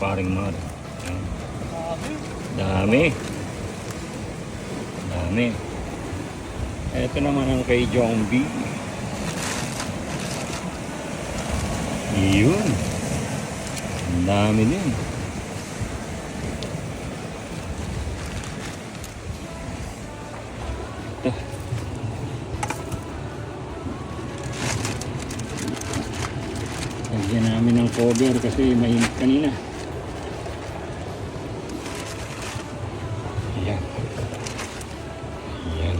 paring Mar. Dami. Dami. Ito naman ang kay Jong B. Yun. Ang dami din. Ito. Lagyan namin ng cover kasi mainit kanina. Ayan. Ayan.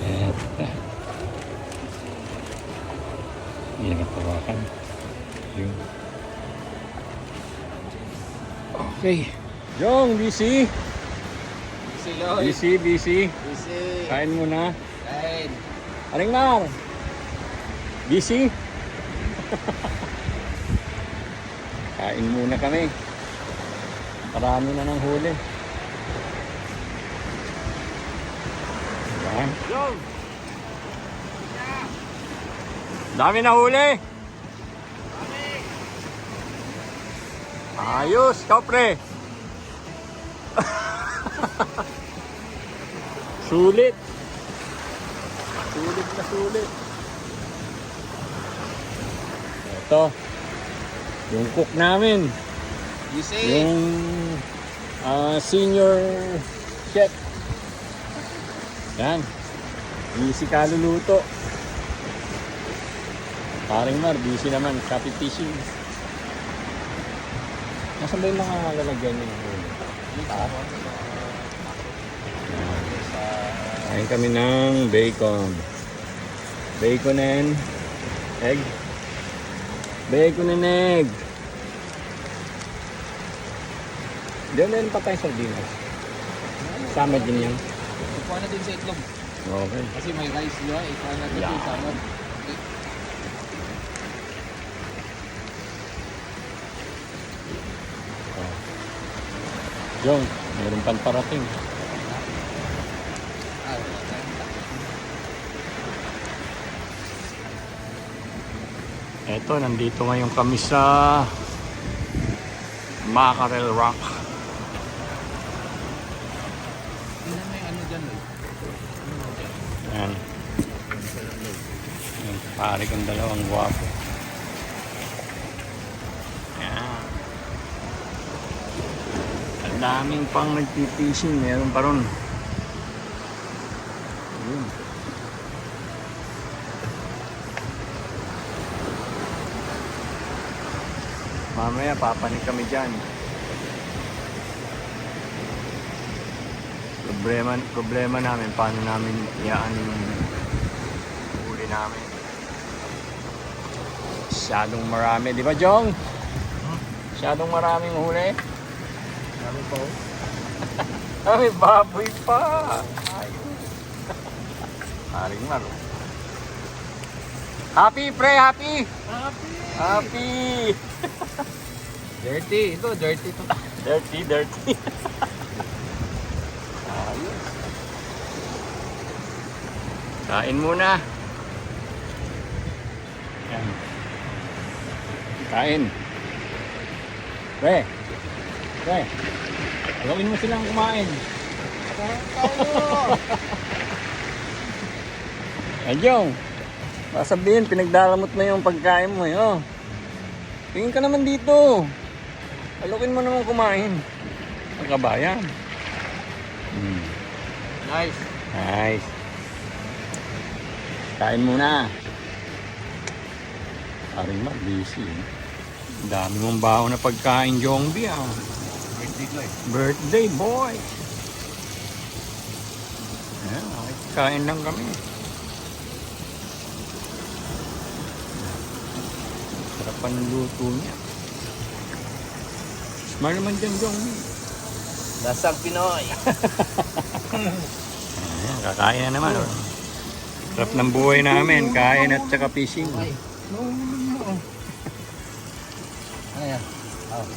Eto. Ayan ang tawakan. Yun. Okay. Jong, busy. Busy. Kain muna. Kain. Aring Mar. Busy. Kain muna kami. Marami na ng huli. Yan. Dami na huli. Ayos, kapre. Sulit. Sulit na sulit. Ito. Yung cook namin. You say? Yung senior chef. Yan. Busy kaluluto. Paring Mar, busy naman. Copy fishing. Nasaan ba yung mga lalagyan niyo? Kain kami ng bacon. Bacon and egg. Bacon and egg. Meron pa tayong sardinas. Sama din yan. Ikuha natin sa itlog. Okay. Kasi may rice nyo. Ikuha natin sa salad. Okay. Jong, meron pang parating. Eto, nandito ngayon kami sa Mackerel Rock. Tingnan mo yung ano dyan, Lloyd. Yan. Yan, pare kong dalawang guwapo. Yan. Ang daming pang nagpipishing. Meron pa ron. Yun. Mamaya papanik kami dyan. Problema namin paano namin iyaan yung huli namin. Masyadong marami, di ba Jong? Masyadong maraming huli. Marami pa oh. Ay, baboy pa. Ayun. Haring Mar. Happy, pre, happy. Happy. Dirty. Ito, dirty to. Dirty. Ayos. Kain muna. Yan. Kain. Pre. Agawin mo silang kumain. Ayong. Sabihin, pinagdalamot mo yung pagkain mo. Oh. Tingin ka naman dito. Alukin mo naman kumain. Ang kabayan. Nice. Kain muna. Paring Mar, busy. Ang dami mong baho na pagkain, Jongbi. Birthday boy. Ayan, kain lang kami. Sarap pa ng luto niya. Smile naman dyan, Jongbi. Lasang Pinoy. Ayan, kakain na naman. Oh. Sarap ng buhay namin. Kain at saka fishing. Ano yan? Oh.